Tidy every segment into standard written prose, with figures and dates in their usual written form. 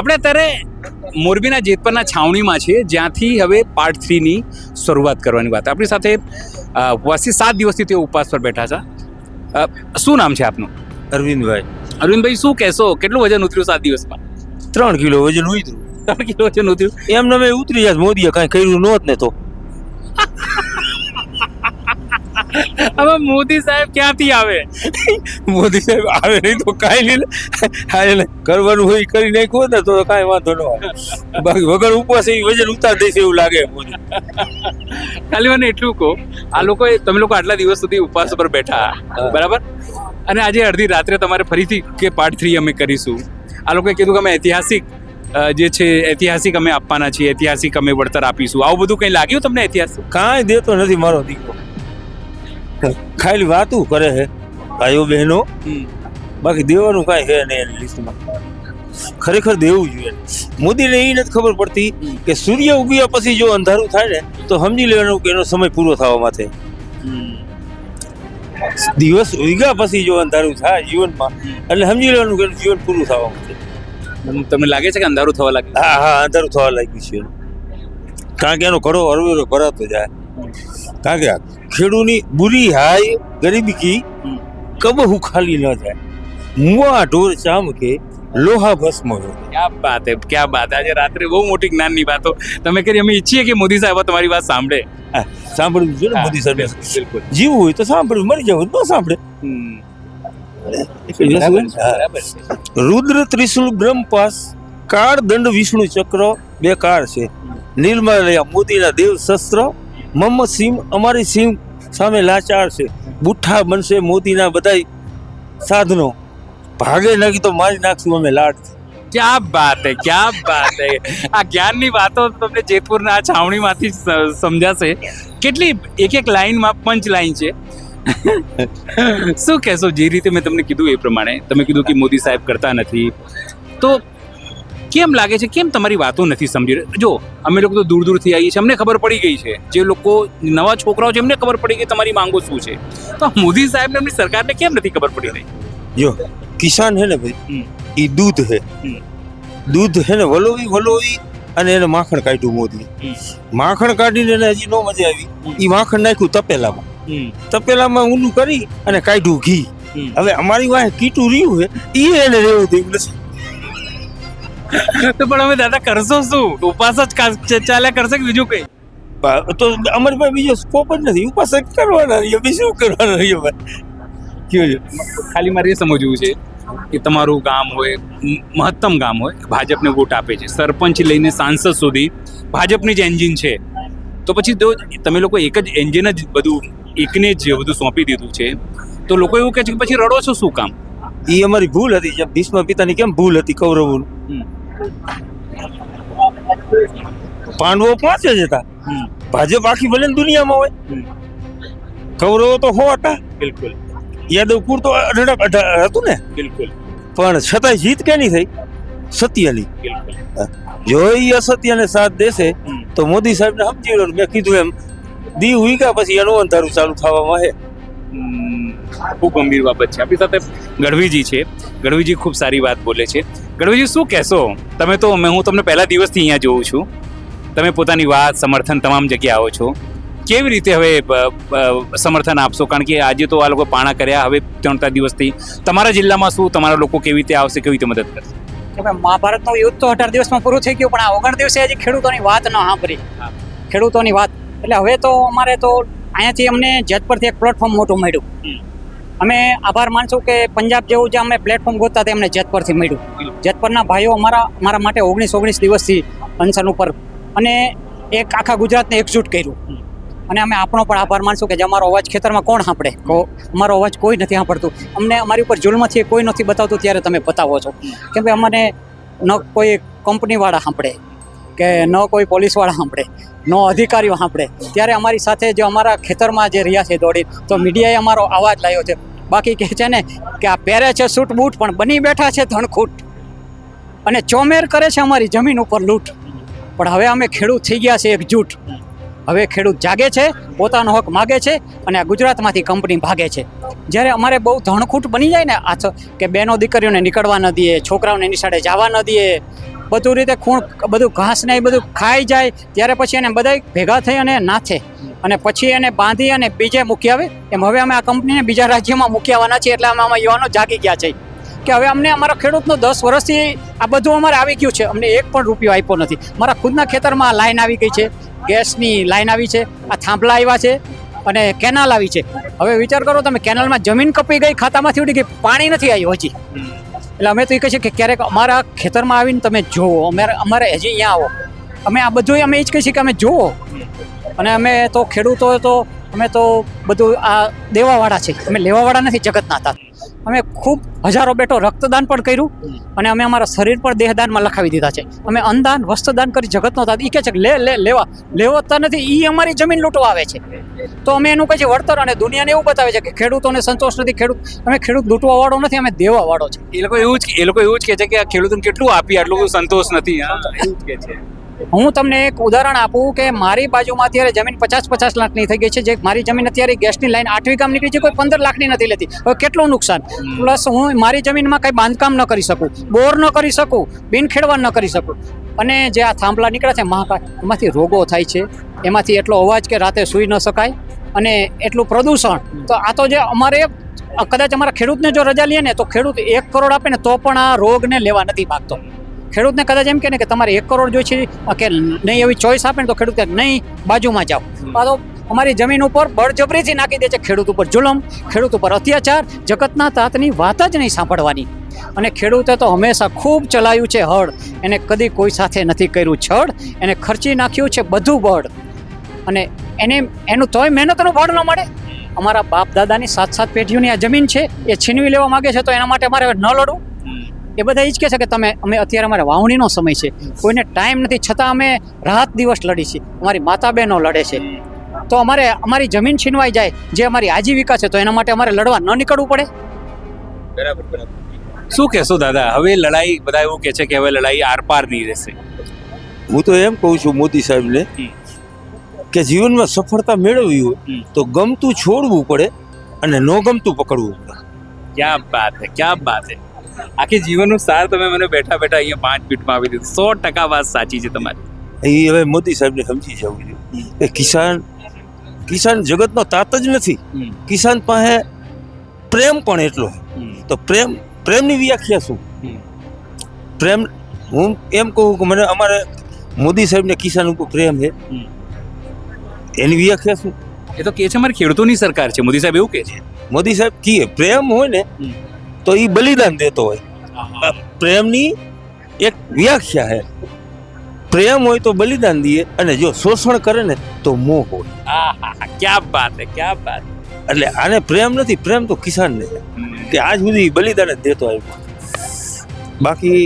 આપણે અત્યારે મોરબીના જેતપરના છાવણીમાં છીએ, જ્યાંથી હવે પાર્ટ 3ની શરૂઆત કરવાની વાત. આપણી સાથે ઉપવાસથી 7 દિવસથી તેઓ ઉપવાસ પર બેઠા છે. શું નામ છે આપનું? અરવિંદભાઈ. અરવિંદભાઈ, શું કહેશો, કેટલું વજન ઉતર્યું 7 દિવસમાં? 3 કિલો વજન ઉતર્યું. 3 કિલો વજન ઉતર્યું? એમને મેં ઉતરી જાય, મોદીએ કાંઈ કર્યું નહોત ને તો. હવે મોદી સાહેબ ક્યાંથી આવે? મોદી સાહેબ આવે નહીં તો કાંઈ નહીં, કરવાનું હોય કરી નાખ્યું ને તો કાંઈ વાંધો ન આવે. બાકી વગર ઉપવાસ એ વજન ઉતાર દેશે એવું લાગે મોદી. ખાલી મને એટલું કહો, આ લોકો તમે લોકો આટલા દિવસ સુધી ઉપવાસ પર બેઠા, બરાબર, અને આજે અડધી રાત્રે તમારે ફરીથી કે પાર્ટ 3 અમે કરીશું. આ લોકોએ કીધું કે અમે ઐતિહાસિક જે છે ઐતિહાસિક અમે આપવાના છીએ, ઐતિહાસિક અમે વળતર આપીશું. આવું બધું કંઈ લાગ્યું તમને ઐતિહાસિક? કાંઈ દેતો નથી મારો દીકરો, ખાલી વાતું કરે છે ભાઈઓ બહેનો, બાકી દેવાનું કાંઈ છે નહીં એની લિસ્ટમાં. ખરેખર દેવું જોઈએ. મોદીને એ નથી ખબર પડતી કે સૂર્ય ઉગ્યા પછી જો અંધારું થાય ને તો સમજી લેવાનું કે એનો સમય પૂરો થવામાં છે. દિવસ ઉગ્યા પછી જો અંધારું થાય જીવનમાં એટલે સમજી લેવાનું કે એનું જીવન પૂરું થવામાં છે. તમને લાગે છે કે અંધારું થવા લાગે? હા, અંધારું થવા લાગ્યું છે. કારણ કે એનો ઘડો હરવેરો ભરાતો જાય. કારણ કે ખેડૂની બુરી હાય ગરીબી કી કબહુ ખાલી ન જાય, મુઆ ઢોર ચામ કે લોહા ભસ્મ હોય. ક્યાં બાત હે, ક્યાં બાત. આજે રાત્રે બહુ મોટી જ્ઞાનની વાતો તમે કરી. અમે ઈચ્છીએ કે મોદી સાહેબ તમારી વાત સાંભળે. સાંભળવું જોઈએ ને મોદી સાહેબ. બિલકુલ. જીવવું હોય તો સાંભળવું, મરી જવું ન સાંભળે. રુદ્ર ત્રિશુલ બ્રહ્મપાસ કાળ દંડ વિષ્ણુ ચક્ર 2 કાળ છે. નિર્મલયા મોદીના દેવ શસ્ત્ર, મોહમ્મદ સિંહ અમારી સિંહ સામે લાચાર છે. બુઠ્ઠા બનશે મોદીના બધાય સાધનો, ભાગે નાખી તો મારી નાખશું અમે લાડ. ક્યાં બાત હે, ક્યાં બાત હે. આ જ્ઞાનની વાતો તમને જેતપુરના આ છાવણીમાંથી સમજાશે. કેટલી એક લાઈનમાં પંચ લાઈન છે. શું કહેશો? જે રીતે મેં તમને કીધું એ પ્રમાણે તમે કીધું કે મોદી સાહેબ કરતા નથી, તો કેમ લાગે છે, કેમ તમારી વાતો નથી સમજી રહ્યા? જો અમે લોકો તો દૂર દૂરથી આવીએ છીએ, અમને ખબર પડી ગઈ છે. જે લોકો નવા છોકરાઓ છે એમને ખબર પડી ગઈ તમારી માંગો શું છે. તો મોદી સાહેબને એમની સરકારને કેમ નથી ખબર પડી રહી? જો કિસાન હે ને ભાઈ, એ દૂધ હે, દૂધ હે ને વલોવી અને એને માખણ કાઢ્યું મોદી. માખણ કાઢીને એને હજી નો મજા આવી, એ માખણ નાખ્યું તપેલામાં. તપેલામાં ઊંડું કરી અને કાઢ્યું ઘી. હવે અમારી વાહે કીટું રહ્યું હે એ એને રહેવું દેવું નથી. તો પણ હવે દાદા કરશો શું? ઉપવાસ જ ચાલ્યા કરશે કે બીજું કઈ? તો અમારી પાસે બીજો સ્કોપ જ નથી. ઉપવાસ જ કરવાના રહીએ, બીજું કરવાના રહીએ. ખાલી મારે એ સમજવું છે કે તમારું ગામ હોય, મહત્તમ ગામ હોય, ભાજપને વોટ આપે છે, સરપંચ લઈને સાંસદ સુધી ભાજપની જ એન્જિન છે, તો પછી તમે લોકો એક જ એન્જિન જ બધું એકને જ બધું સોંપી દીધું છે, તો લોકો એવું કહે છે કે પછી રડો છો શું કામ? એ અમારી ભૂલ હતી. જેમ ભીષ્મ પિતાની કેમ ભૂલ હતી કૌરવોની, પાંડવો 5 જ હતા. ભાજપ આખી ભલે દુનિયામાં હોય, કૌરવો તો 100 હતા. બિલકુલ. યાદવપુર તો 18 હતું ને. બિલકુલ. પણ છતાંય જીત કેની થઈ? સત્યની. જો એ અસત્યને સાથ દેશે તો મોદી સાહેબને સમજી લો. મેં કીધું એમ દી ઉગ્યા પછી એનું અંધારું ચાલુ થવામાં છે. ખૂબ ગંભીર બાબત છે. આપણી સાથે ગઢવીજી છે. ગઢવીજી ખૂબ સારી વાત બોલે છે. ગઢવીજી, શું કહેશો? તમે તો હું તમને પહેલા દિવસથી અહીંયા જોઉં છું, તમે પોતાની વાત સમર્થન તમામ જગ્યાએ આવો છો. કેવી રીતે હવે સમર્થન આપશો? કારણ કે આજે તો આ લોકો પાણા કર્યા, હવે 3-4 દિવસથી તમારા જિલ્લામાં શું, તમારા લોકો કેવી રીતે આવશે, કેવી રીતે મદદ કરશે? મહાભારતનું યુદ્ધ તો 18 દિવસમાં પૂરું થઈ ગયું, પણ આ 19 દિવસે હજી ખેડૂતોની વાત ન સાંભળી. ખેડૂતોની વાત એટલે હવે તો અમારે તો અહીંયાથી અમને જેતપુરથી એક પ્લેટફોર્મ મોટું મળ્યું. અમે આભાર માનશું કે પંજાબ જેવું જે અમે પ્લેટફોર્મ ગોતતા તે અમને જેતપુરથી મળ્યું. જેતપુરના ભાઈઓ અમારા માટે 19 દિવસથી અનશન ઉપર, અને એક આખા ગુજરાતને એકજૂટ કર્યું. અને અમે આપણો પણ આભાર માનશું કે જે અમારો અવાજ ખેતરમાં કોણ સાંભળે? અમારો અવાજ કોઈ નથી સાંભળતું. અમને અમારી ઉપર જુલ્મથી કોઈ નથી બતાવતું, ત્યારે તમે બતાવો છો. કેમ કે અમને ન કોઈ કંપનીવાળા સાંભળે, કે ન કોઈ પોલીસવાળા સાંભળે, ન અધિકારીઓ સાંભળે. ત્યારે અમારી સાથે જે અમારા ખેતરમાં જે રહ્યા છે દોડી, તો મીડિયાએ અમારો અવાજ લાવ્યો છે. બાકી કહે છે ને કે આ પહેરે છે સૂટ બૂટ, પણ બની બેઠા છે ધણખૂટ, અને ચોમેર કરે છે અમારી જમીન ઉપર લૂંટ. પણ હવે અમે ખેડૂત થઈ ગયા છે એકજૂટ. હવે ખેડૂત જાગે છે, પોતાનો હક માગે છે, અને આ ગુજરાતમાંથી કંપની ભાગે છે. જ્યારે અમારે બહુ ધણખૂટ બની જાય ને આ કે બહેનો દીકરીઓને નીકળવા ન દઈએ, છોકરાઓને નિશાળે જવા ન દઈએ, બધું રીતે ખૂણ બધું ઘાસ ને એ બધું ખાઈ જાય ત્યારે પછી એને બધા ભેગા થઈ અને નાથે અને પછી એને બાંધી અને બીજે મૂકી આવે. એમ હવે અમે આ કંપનીને બીજા રાજ્યમાં મૂકી આવવાના છીએ એટલે અમે આમાં યુવાનો જાગી ગયા છે કે હવે અમને અમારા ખેડૂતનો 10 વર્ષથી આ બધું અમારે આવી ગયું છે, અમને એક પણ રૂપિયો આપ્યો નથી. મારા ખુદના ખેતરમાં લાઈન આવી ગઈ છે, ગેસની લાઈન આવી છે, આ થાંભલા આવ્યા છે અને કેનાલ આવી છે. હવે વિચાર કરો તમે, કેનાલમાં જમીન કપાઈ ગઈ, ખાતામાંથી ઉડી ગઈ, પાણી નથી આવ્યું હજી. એટલે અમે તો એ કહીએ કે ક્યારેક અમારા ખેતરમાં આવીને તમે જુઓ, અમારે હજી અહીંયા આવો. અમે આ બધું અમે એ જ કહીએ છીએ કે અમે જુઓ. અને અમે તો ખેડૂતો તો અમે તો બધું આ દેવાવાળા છે, અમે લેવાવાળા નથી જગતના હતા. અમે ખૂબ હજારો બેટો રક્તદાન પણ કર્યું અને અમે અમારા શરીર પર દેહદાનમાં લખાવી દીધા છે. અમે અન્નદાન વસ્ત્રદાન કરી જગતનો હતા. એ કહે છે કે લેવાતા નથી, એ અમારી જમીન લૂંટવા આવે છે. તો અમે એનું કહીએ વળતર, અને દુનિયાને એવું બતાવે છે કે ખેડૂતોને સંતોષ નથી. અમે ખેડૂત લૂંટવા વાળો નથી, અમે દેવા વાળો છે. એ લોકો એવું જ કહે છે કે આ ખેડૂતોને કેટલું આપી, આટલું બધું સંતોષ નથી. એવું જ કહે છે. હું તમને એક ઉદાહરણ આપું કે મારી બાજુમાં અત્યારે જમીન 50 લાખની થઈ ગઈ છે. જે મારી જમીન અત્યારે ગેસની લાઈન 8 વીઘામાં નીકળી છે, કોઈ 15 લાખની નથી લેતી. હવે કેટલું નુકસાન. પ્લસ હું મારી જમીનમાં કંઈ બાંધકામ ન કરી શકું, બોર ન કરી શકું, બિન ખેડવાન ન કરી શકું. અને જે આ થાંભલા નીકળે છે મહાકાળ, એમાંથી રોગો થાય છે, એમાંથી એટલો અવાજ કે રાતે સૂઈ ન શકાય, અને એટલું પ્રદૂષણ. તો આ તો જે અમારે કદાચ અમારા ખેડૂતને જો રજા લઈએ ને તો ખેડૂત 1 કરોડ આપે ને તો પણ આ રોગને લેવા નથી માગતો. ખેડૂતને કદાચ એમ કહે ને કે તમારે 1 કરોડ જોઈએ છે કે નહીં, એવી ચોઈસ આપે ને તો ખેડૂત કહે નહીં, બાજુમાં જાઓ. આ તો અમારી જમીન ઉપર બળજબરીથી નાખી દે છે. ખેડૂત ઉપર જુલમ, ખેડૂત ઉપર અત્યાચાર, જગતના તાતની વાત જ નહીં સાંભળવાની. અને ખેડૂતે તો હંમેશા ખૂબ ચલાવ્યું છે હળ, એને કદી કોઈ સાથે નથી કર્યું છળ, એને ખર્ચી નાખ્યું છે બધું બળ, અને એનું તોય મહેનતનું ફળ ન મળે. અમારા બાપ દાદાની 7 પેઢીઓની આ જમીન છે, એ છીનવી લેવા માગે છે, તો એના માટે અમારે ન લડવું. એ બધા એ જ કહે છે કે અમે અત્યારે અમારે વાવણીનો સમય છે, કોઈને ટાઈમ નથી, છતાં અમે રાત દિવસ લડી છીએ. અમારી માતા બહેનો લડે છે, તો અમારી જમીન છીનવાઈ જાય, જે અમારી આજીવિકા છે, તો એના માટે અમારે લડવા ન નીકળવું પડે. બરાબર. શું કહેશો દાદા, હવે લડાઈ, બધા એવું કહે છે કે હવે લડાઈ આરપાર નહીં રહેશે. હું તો એમ કહું છું મોદી સાહેબને કે જીવનમાં સફળતા મેળવવી હોય તો ગમતું છોડવું પડે અને ન ગમતું પકડવું પડે. ક્યાં બાત હે, ક્યાં બાત હે. આખી જીવનનું સાર તમે મને બેઠા અહીંયા 5 મિનિટમાં આપી દીધું. 100% વાત સાચી છે તમારી. એ હવે મોદી સાહેબને સમજી જવું જોઈએ કે કિસાન જગતનો તાત જ નથી. કિસાન પાસે પ્રેમ પણ એટલો. તો પ્રેમની વ્યાખ્યા શું? પ્રેમ, હું એમ કહું કે મને અમારે મોદી સાહેબને કિસાન ઉપર પ્રેમ છે, એની વ્યાખ્યા શું? એ તો કહે છે અમારી ખેડૂતોની સરકાર છે. મોદી સાહેબ એવું કહે છે. મોદી સાહેબ કહે પ્રેમ હોય ને તો એ બલિદાન દેતો હોય. પ્રેમની એક વ્યાખ્યા છે, પ્રેમ હોય તો બલિદાન દે, અને જો શોષણ કરે ને તો મોહ હોય. ક્યાં બાત હે, ક્યાં બાત. એટલે આને પ્રેમ નથી, પ્રેમ તો કિસાનને કે આજ સુધી બલિદાન જ દેતો આવ્યો. બાકી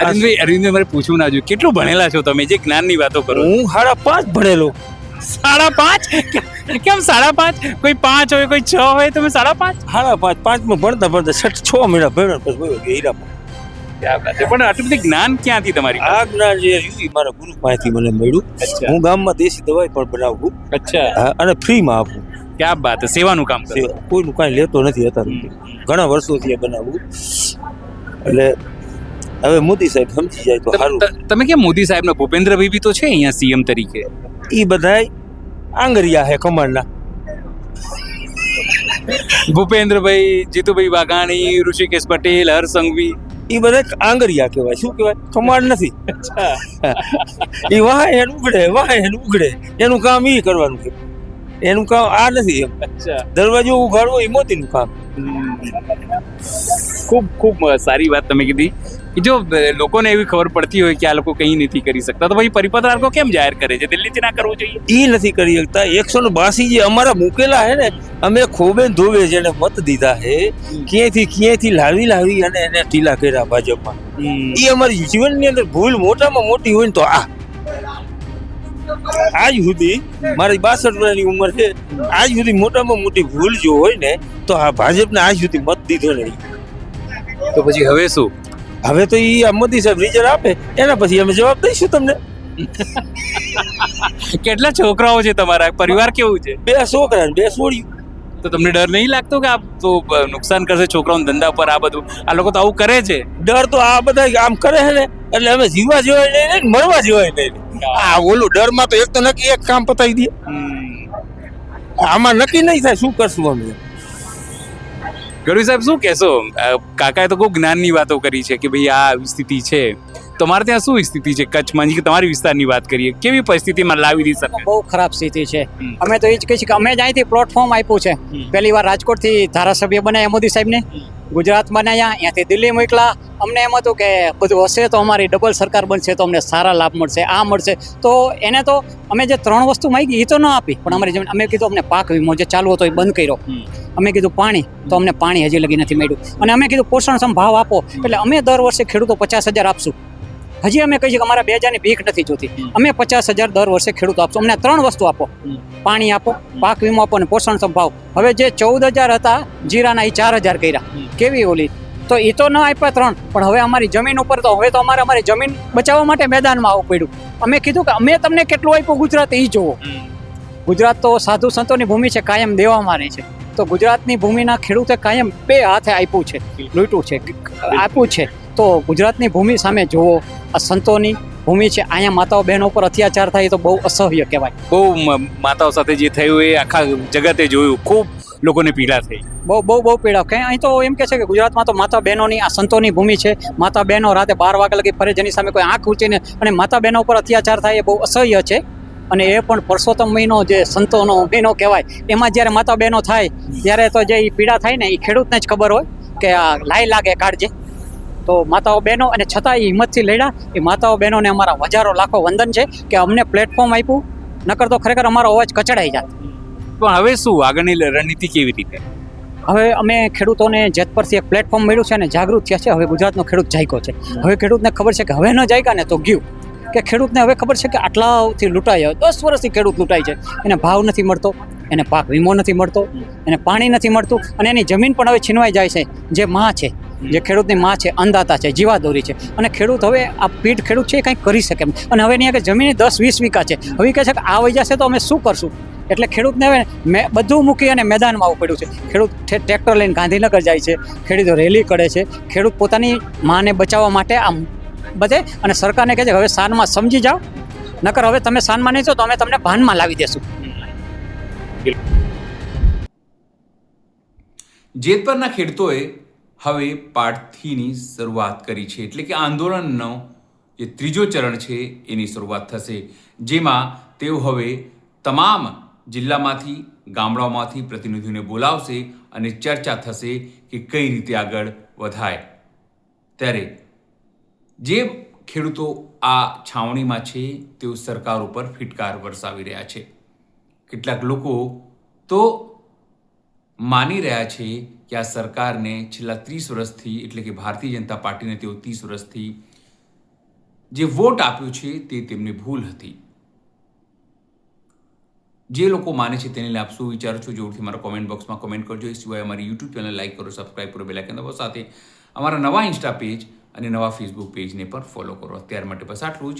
અરવિંદભાઈ મારે પૂછવું ના જોઈએ, કેટલું ભણેલા છો તમે જે જ્ઞાનની વાતો કરો? હું 5.5 ભણેલો. 5.5? કેમ 5.5? કોઈ 5 હોય, કોઈ 6 હોય, તમે 5.5? 5.5 ભણતા 6 મહિના ભણ્યા પછી હીરામાં. પણ આટલું બધું જ્ઞાન ક્યાંથી તમારી? આ જ્ઞાન જે મારા ગુરુ પાસેથી મને મળ્યું. હું ગામમાં દેશી દવાઈ પણ બનાવું. અચ્છા. અને ફ્રીમાં આપું. ક્યાં બાત હે, સેવાનું કામ કરો. કોઈનું કાંઈ લેતો નથી અત્યારે, ઘણા વર્ષોથી બનાવું. એટલે હવે મોદી સાહેબ સમજી જાય તો સારું. તમે કેમ મોદી સાહેબનો ભૂપેન્દ્રભાઈ બી તો છે અહીંયા સીએમ તરીકે? એ બધાય આંગરિયા હે કમળના. ભૂપેન્દ્રભાઈ, જીતુભાઈ વાઘાણી, ઋષિકેશ પટેલ, હર્ષ સંઘવી, એ બધા આંગરિયા કહેવાય. શું કહેવાય? કમાડ નથી. એ વાહ હેડ ઉગડે, એનું કામ એ કરવાનું છે. એનું કામ આ નથી. દરવાજો ઉઘાડવો એ મોદીનું કામ. ખૂબ સારી વાત તમે કીધી. જો લોકોને એવી ખબર પડતી હોય કે આ લોકો કંઈ નથી કરી શકતા, તો પછી પરિપત્ર કેમ જાહેર કરે છે? દિલ્હીથી ના કરવું જોઈએ? એ નથી કરી શકતા. 182 જે અમારા મૂકેલા હે ને, અમે ખોબે ધોવે જેને મત દીધા હે, ક્યાંયથી લાવી અને એને ઢીલા કર્યા ભાજપમાં. એ અમારી જીવનની અંદર ભૂલ મોટામાં મોટી હોય ને તો આજ સુધી મારી 62 વર્ષની ઉંમર છે, આજ સુધી મોટામાં મોટી ભૂલ જો હોય ને તો આ ભાજપને આજ સુધી મત દીધો નહીં. તો પછી હવે શું? હવે તો આ મોદી સાહેબ રિઝલ્ટ આપે એના પછી અમે જવાબ દઈશું તમને. કેટલા છોકરાઓ છે તમારા? પરિવાર કેવું છે? 2 છોકરા ને 2 છોડીઓ. તો તમને ડર નહીં લાગતો કે આ તો નુકસાન કરશે છોકરાઓના ધંધા પર? આ બધું આ લોકો તો આવું કરે છે. ડર તો આ બધા આમ કરે છે ને એટલે અમે જીવવા જેવાય નહીં ને મરવા જેવાય નહીં. આ ઓલું ડરમાં તો એક તો નક્કી એક કામ પતાવી દે. આમાં નક્કી નહીં થાય શું કરશું અમે. ગઢવી સાહેબ શું કહેશો? કાકાએ તો બહુ જ્ઞાનની વાતો કરી છે કે ભાઈ આ આવી સ્થિતિ છે. તમારે ત્યાં શું સ્થિતિ છે કચ્છમાં? કે તમારી વિસ્તારની વાત કરીએ, કેવી પરિસ્થિતિમાં લાવી દીધી સરકાર? બહુ ખરાબ સ્થિતિ છે. અમે તો એ જ કહીએ છીએ કે અમે જ અહીંથી પ્લેટફોર્મ આપ્યું છે. પહેલી વાર રાજકોટથી ધારાસભ્ય બનાવ્યા મોદી સાહેબને, ગુજરાત બનાવ્યા, અહીંયાથી દિલ્હી મોકલા. અમને એમ હતું કે બધું હશે તો અમારી ડબલ સરકાર બનશે તો અમને સારા લાભ મળશે, આ મળશે. તો એને તો અમે જે 3 વસ્તુ માંગી એ તો ન આપી, પણ અમારી જમીન અમે કીધું અમને પાક વીમો જે ચાલુ હતો એ બંધ કર્યો. અમે કીધું પાણી, તો અમને પાણી હજી લગી નથી મળ્યું. અને અમે કીધું પોષણક્ષમ ભાવ આપો, એટલે અમે દર વર્ષે ખેડૂતો 50,000 આપશું. હજી અમે કહીએ કે અમારા 2,000ની ભીખ નથી જોતી, અમે 50,000 દર વર્ષે ખેડૂતો આપશું. અમને 3 વસ્તુ આપો, પાણી આપો, પાક વીમો આપો અને પોષણક્ષમ ભાવ. હવે જે 14,000 હતા જીરાના એ 4,000 કર્યા. કેવી ઓલી તો એ તો ન આપ્યા 3, પણ હવે અમારી જમીન ઉપર તો હવે તો અમારી જમીન બચાવવા માટે મેદાનમાં આવવું પડ્યું. અમે કીધું કે અમે તમને કેટલું આપ્યું ગુજરાત એ જોવો. ગુજરાત તો સાધુ સંતોની ભૂમિ છે, કાયમ દેવામાં રહે છે. તો ગુજરાતની ભૂમિના ખેડૂતે કાયમ 2 હાથે આપ્યું છે, લૂંટ્યું છે, આપ્યું છે. તો ગુજરાતની ભૂમિ સામે જુઓ, આ સંતોની ભૂમિ છે, અહીંયા માતાઓ બહેનો ઉપર અત્યાચાર થાય તો બહુ અસહ્ય કહેવાય. બહુ માતાઓ સાથે જે થયું એ આખા જગતે જોયું, ખૂબ લોકોને પીડા થઈ. બહુ પીડા. કંઈ અહીં તો એમ કે છે કે ગુજરાતમાં તો માતા બહેનોની આ સંતોની ભૂમિ છે. માતા બહેનો રાતે 12 વાગ્યા લગી ફરે, જેની સામે કોઈ આંખ ઊંચીને અને માતા બહેનો ઉપર અત્યાચાર થાય એ બહુ અસહ્ય છે. અને એ પણ પરસોત્તમ મહિનો જે સંતોનો મહિનો કહેવાય, એમાં જ્યારે માતા બહેનો થાય ત્યારે તો જે પીડા થાય ને એ ખેડૂતને જ ખબર હોય કે આ લાઈ લાગે કાઢજે. તો માતાઓ બહેનો, અને છતાં એ હિંમતથી લડ્યા. એ માતાઓ બહેનોને અમારા હજારો લાખો વંદન છે કે અમને પ્લેટફોર્મ આપ્યું, નકર તો ખરેખર અમારો અવાજ કચડાઈ જાત. પણ હવે શું આગળની રણનીતિ કેવી રીતે? હવે અમે ખેડૂતોને જેત પરથી એક પ્લેટફોર્મ મળ્યું છે અને જાગૃત થયા છે. હવે ગુજરાતનો ખેડૂત જાગ્યો છે. હવે ખેડૂતને ખબર છે કે હવે ન જાગ્યા ને તો ગયું. કે ખેડૂતને હવે ખબર છે કે આટલાથી લૂંટાય, 10 વર્ષથી ખેડૂત લૂંટાય છે. એને ભાવ નથી મળતો, એને પાક વીમો નથી મળતો, એને પાણી નથી મળતું, અને એની જમીન પણ હવે છીનવાઈ જાય છે. જે માં છે, જે ખેડૂતની માં છે, અન્નદાતા છે, જીવાદોરી છે, અને ખેડૂત હવે આ પીઢ ખેડૂત છે એ કંઈક કરી શકે એમ. અને હવે એની આગળ જમીન 10-20 વીઘા છે. હવે કહે છે કે આ વહી જશે તો અમે શું કરશું? એટલે ખેડૂતને હવે બધું મૂકી અને મેદાનમાં આવવું પડ્યું છે. ખેડૂત ટ્રેક્ટર લઈને ગાંધીનગર જાય છે, ખેડૂતો રેલી કરે છે, ખેડૂત પોતાની માને બચાવવા માટે આમ બધે. અને સરકારને કહે છે કે હવે સાનમાં સમજી જાઓ, નકર હવે તમે સાનમાં નહીં છો તો અમે તમને ભાનમાં લાવી દેશું. જેતપરના ખેડૂતોએ હવે પાર્ટ 3ની શરૂઆત કરી છે. એટલે કે આંદોલનનો જે 3જો ચરણ છે એની શરૂઆત થશે, જેમાં તેઓ હવે તમામ જિલ્લામાંથી, ગામડાઓમાંથી પ્રતિનિધિઓને બોલાવશે અને ચર્ચા થશે કે કઈ રીતે આગળ વધાય. ત્યારે જે ખેડૂતો આ છાવણીમાં છે તેઓ સરકાર ઉપર ફિટકાર વરસાવી રહ્યા છે. કેટલાક લોકો તો માની રહ્યા છે કે આ સરકારને છેલ્લા 30 વર્ષથી, એટલે કે ભારતીય જનતા પાર્ટીને તેઓ 30 વર્ષથી જે વોટ આપ્યો છે તે તેમની ભૂલ હતી. જે લોકો માને છે તેને આપ શું વિચારો છો? જરૂરથી મારા કોમેન્ટ બોક્સમાં કોમેન્ટ કરજો. એ સિવાય અમારી યુટ્યુબ ચેનલ લાઈક કરો, સબસ્ક્રાઈબ કરો, બેલ આઇકન દબાવો. સાથે અમારા નવા ઇન્સ્ટા પેજ અને નવા ફેસબુક પેજને પણ ફોલો કરો. અત્યાર માટે બસ આટલું જ.